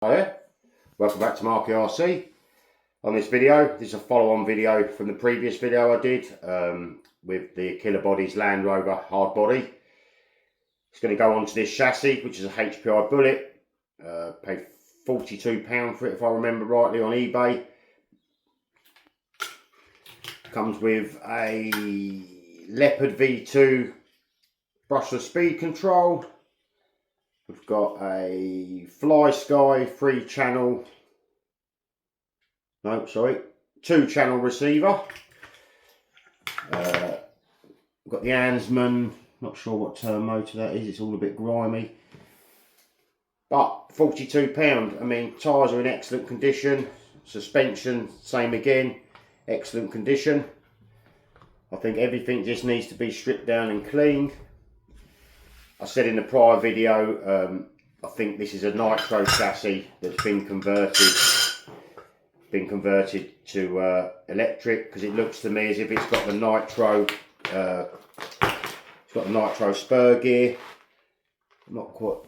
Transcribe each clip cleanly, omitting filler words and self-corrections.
Hiya, welcome back to Marky RC. On this video, this is a follow-on video from the previous video I did with the Killer Bodies Land Rover hard body. It's going to go onto this chassis, which is a HPI bullit. Paid £42 for it if I remember rightly on eBay. Comes with a Leopard V2 brushless speed control. We've got a Fly Sky 2 channel receiver. We've got the Awsome, not sure what turn motor that is, it's all a bit grimy. But £42, I mean, tyres are in excellent condition. Suspension, same again, excellent condition. I think everything just needs to be stripped down and cleaned. I said in the prior video, I think this is a nitro chassis that's been converted to electric, because it looks to me as if it's got the nitro, spur gear, not quite,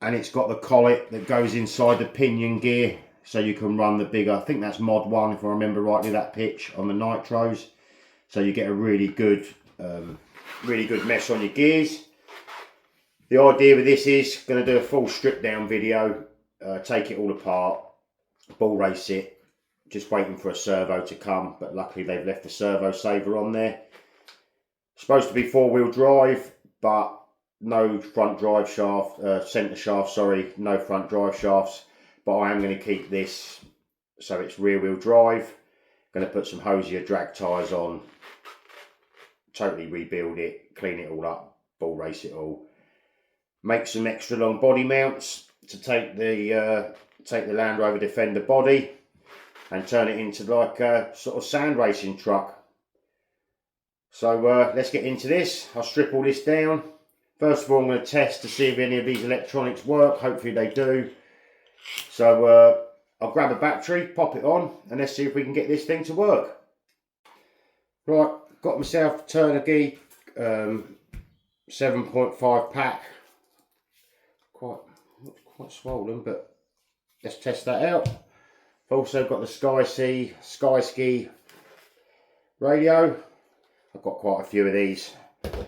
and it's got the collet that goes inside the pinion gear, so you can run the bigger. I think that's mod 1 if I remember rightly, that pitch on the nitros, so you get a really good mesh on your gears. The idea with this is going to do a full strip down video, take it all apart, ball race it, just waiting for a servo to come, but luckily they've left the servo saver on there. Supposed to be 4-wheel drive, but no front drive shaft, centre shaft, sorry, no front drive shafts, but I am going to keep this so it's rear wheel drive. Going to put some hosier drag tyres on, totally rebuild it, clean it all up, ball race it all. Make some extra long body mounts to take the Land Rover Defender body and turn it into like a sort of sand racing truck. So let's get into this. I'll strip all this down. First of all, I'm going to test to see if any of these electronics work. Hopefully they do. So I'll grab a battery, pop it on, and let's see if we can get this thing to work. Right, got myself a Turnigy 7.5 pack. Quite swollen, but let's test that out. I've also got the Sky Ski radio. I've got quite a few of these,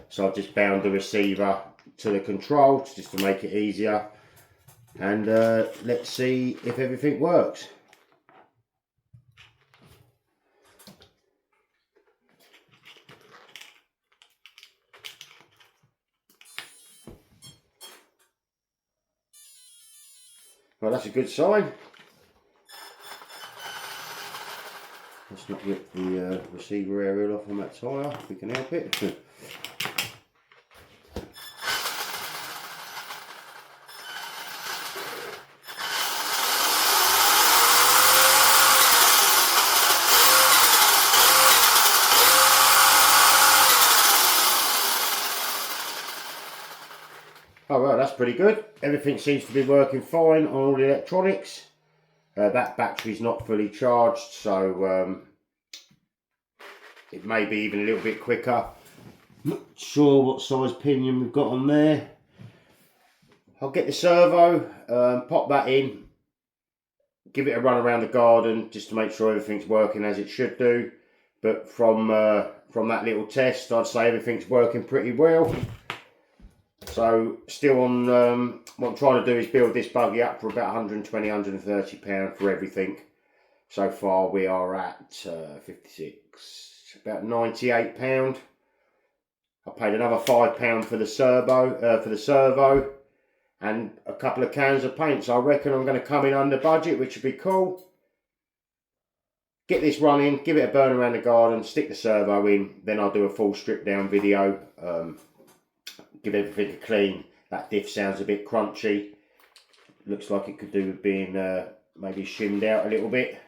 so I've just bound the receiver to the control just to make it easier. And let's see if everything works. Well, that's a good sign. Let's not rip the receiver aerial off on that tyre if we can help it. Oh well, that's pretty good. Everything seems to be working fine on all the electronics. That battery's not fully charged, so it may be even a little bit quicker. Not sure what size pinion we've got on there. I'll get the servo, pop that in, give it a run around the garden just to make sure everything's working as it should do. But from that little test, I'd say everything's working pretty well. So still on, what I'm trying to do is build this buggy up for about £120–130 for everything. So far we are at 56, about £98. I paid another £5 for the servo, and a couple of cans of paint. So I reckon I'm going to come in under budget, which would be cool. Get this running, give it a burn around the garden, stick the servo in, then I'll do a full strip down video. Give everything a clean. That diff sounds a bit crunchy. Looks like it could do with being maybe shimmed out a little bit.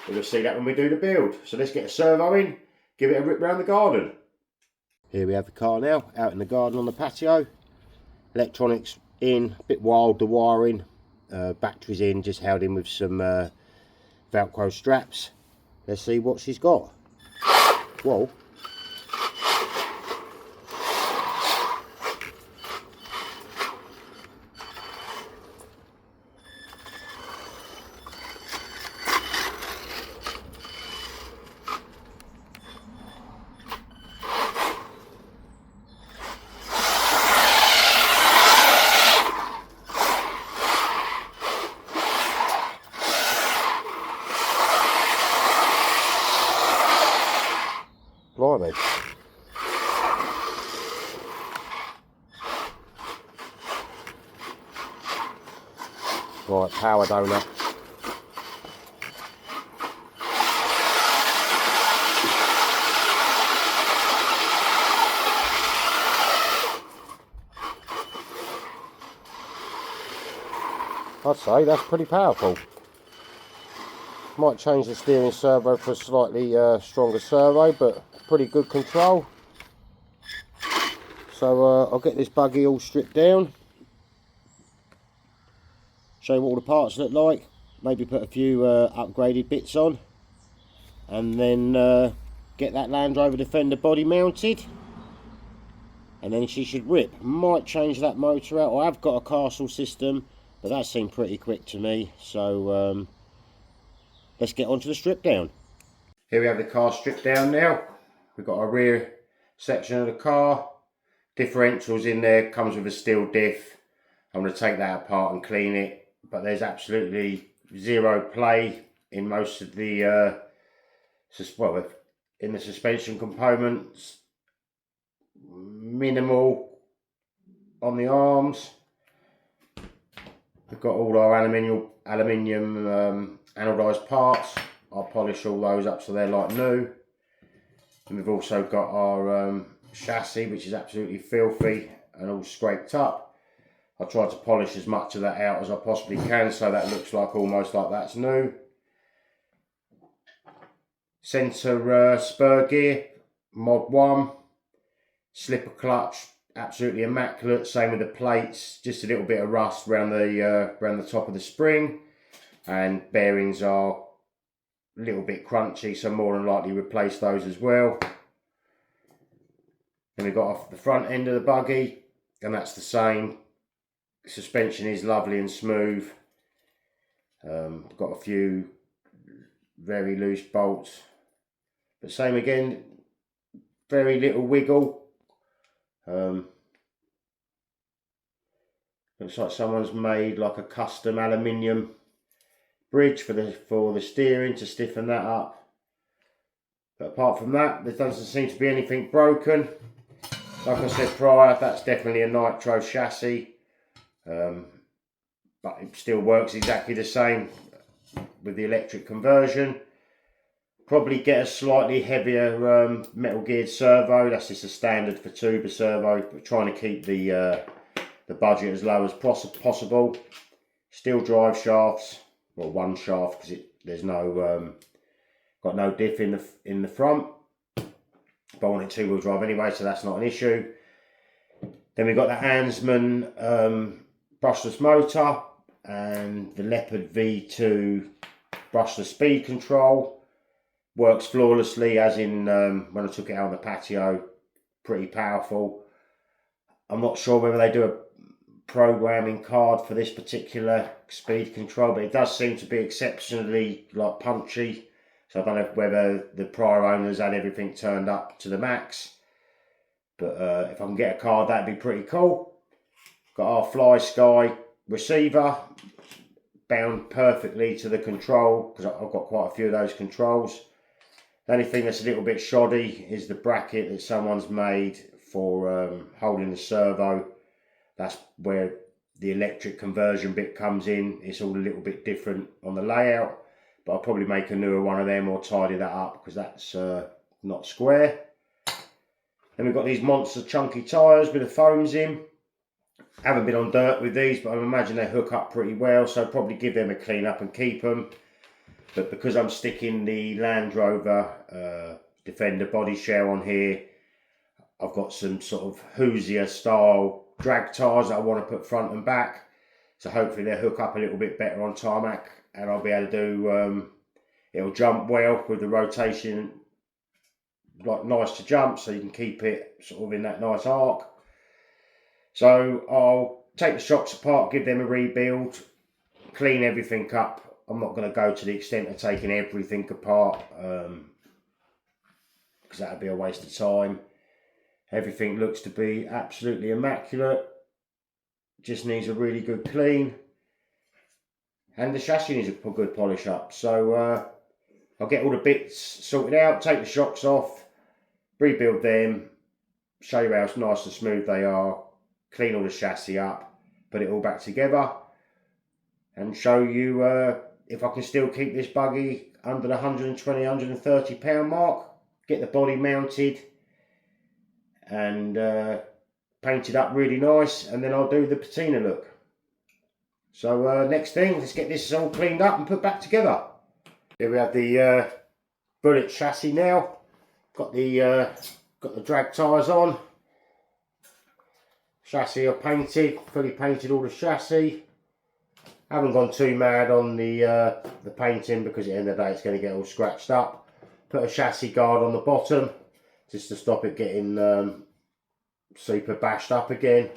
But we'll see that when we do the build. So let's get a servo in, give it a rip round the garden. Here we have the car now, out in the garden on the patio. Electronics in, a bit wild the wiring. Batteries in, just held in with some Velcro straps. Let's see what she's got. Whoa. Right, power donut. I'd say that's pretty powerful. Might change the steering servo for a slightly stronger servo, but pretty good control. So I'll get this buggy all stripped down, show you what all the parts look like, maybe put a few upgraded bits on, and then get that Land Rover Defender body mounted, and then she should rip. Might change that motor out. I have got a castle system, but that seemed pretty quick to me, so let's get on to the strip down. Here we have the car stripped down now. We've got a rear section of the car, differentials in there, comes with a steel diff. I'm going to take that apart and clean it, but there's absolutely zero play in most of the in the suspension components, minimal on the arms. We've got all our aluminium anodised parts. I'll polish all those up so they're like new. And we've also got our chassis, which is absolutely filthy and all scraped up. I tried to polish as much of that out as I possibly can, so that looks like almost like that's new. Centre spur gear, mod 1. Slipper clutch, absolutely immaculate. Same with the plates, just a little bit of rust around the top of the spring, and bearings are a little bit crunchy, so more than likely replace those as well. Then we've got off the front end of the buggy, and that's the same. Suspension is lovely and smooth. Got a few very loose bolts, but same again, very little wiggle. Looks like someone's made like a custom aluminium bridge for the steering to stiffen that up. But apart from that, there doesn't seem to be anything broken. Like I said prior, that's definitely a nitro chassis. But it still works exactly the same with the electric conversion. Probably get a slightly heavier metal geared servo. That's just a standard for tuber servo, but trying to keep the budget as low as possible. Steel drive shafts, well, one shaft, because there's no got no diff in the front. But I want it two-wheel drive anyway, so that's not an issue. Then we've got the Awsome brushless motor and the Leopard V2 brushless speed control. Works flawlessly, as in when I took it out on the patio, pretty powerful. I'm not sure whether they do a programming card for this particular speed control, but it does seem to be exceptionally punchy. So I don't know whether the prior owners had everything turned up to the max, but if I can get a card, that'd be pretty cool. Got our Fly Sky receiver bound perfectly to the control, because I've got quite a few of those controls. The only thing that's a little bit shoddy is the bracket that someone's made for holding the servo. That's where the electric conversion bit comes in. It's all a little bit different on the layout, but I'll probably make a newer one of them or tidy that up, because that's not square. Then we've got these monster chunky tyres with the foams in. Haven't been on dirt with these, but I imagine they hook up pretty well, so I'll probably give them a clean up and keep them. But because I'm sticking the Land Rover Defender body shell on here, I've got some sort of Hoosier style drag tyres that I want to put front and back. So hopefully they'll hook up a little bit better on tarmac, and I'll be able to do, it'll jump well with the rotation, like nice to jump, so you can keep it sort of in that nice arc. So I'll take the shocks apart, give them a rebuild, clean everything up. I'm not going to go to the extent of taking everything apart, because that would be a waste of time. Everything looks to be absolutely immaculate. Just needs a really good clean. And the chassis needs a good polish up. So I'll get all the bits sorted out, take the shocks off, rebuild them, show you how nice and smooth they are, clean all the chassis up, put it all back together. and show you if I can still keep this buggy under the 120, 130 pound mark, get the body mounted and painted up really nice, and then I'll do the patina look. So next thing, let's get this all cleaned up and put back together. Here we have the bullet chassis now. Got the drag tyres on. Chassis are painted, fully painted all the chassis. Haven't gone too mad on the painting because at the end of the day it's going to get all scratched up. Put a chassis guard on the bottom just to stop it getting super bashed up again.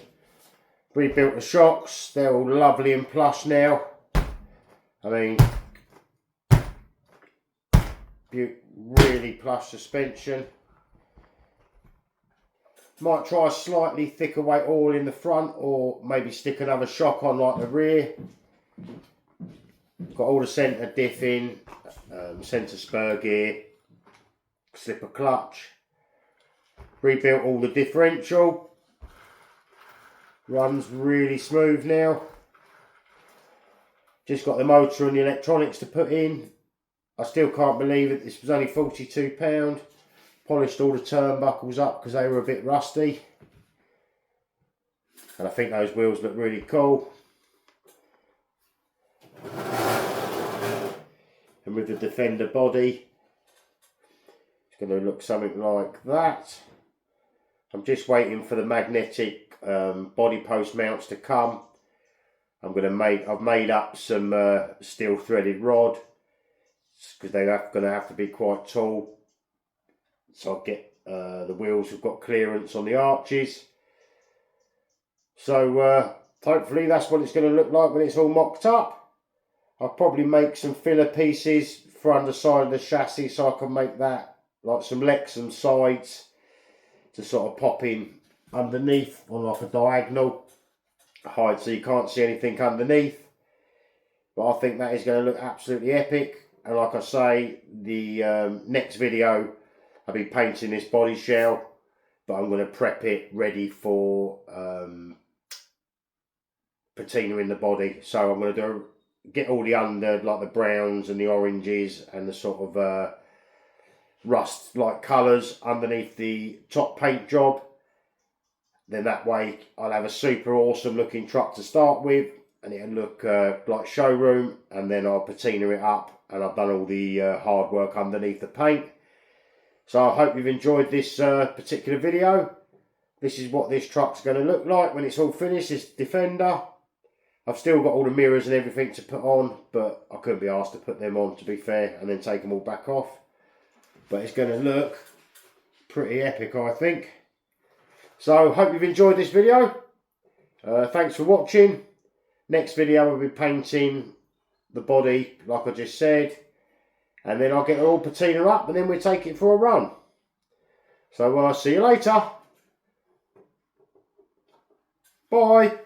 Rebuilt the shocks, they're all lovely and plush now. I mean, really plush suspension. Might try a slightly thicker weight oil in the front, or maybe stick another shock on like the rear. Got all the centre diff in, centre spur gear, slipper clutch. Rebuilt all the differential. Runs really smooth now. Just got the motor and the electronics to put in. I still can't believe it. This was only £42. Polished all the turnbuckles up because they were a bit rusty. And I think those wheels look really cool. And with the Defender body, it's going to look something like that. I'm just waiting for the magnetic body post mounts to come. I've made up some steel threaded rod because they're going to have to be quite tall. So I'll get the wheels have got clearance on the arches. So hopefully that's what it's going to look like when it's all mocked up. I'll probably make some filler pieces for underside of the chassis so I can make that like some Lexan sides to sort of pop in underneath on like a diagonal hide so you can't see anything underneath. But I think that is going to look absolutely epic. And like I say, the next video I'll be painting this body shell, but I'm going to prep it ready for patina in the body. So I'm going to get all the under, like the browns and the oranges and the sort of rust like colours underneath the top paint job. Then that way I'll have a super awesome looking truck to start with, and it'll look like showroom, and then I'll patina it up, and I've done all the hard work underneath the paint. So I hope you've enjoyed this particular video. This is what this truck's going to look like when it's all finished, this Defender. I've still got all the mirrors and everything to put on, but I couldn't be asked to put them on, to be fair, and then take them all back off. But it's going to look pretty epic, I think. So hope you've enjoyed this video. Thanks for watching. Next video we'll be painting the body like I just said, and then I'll get it all patina up, and then we'll take it for a run. So I'll see you later. Bye.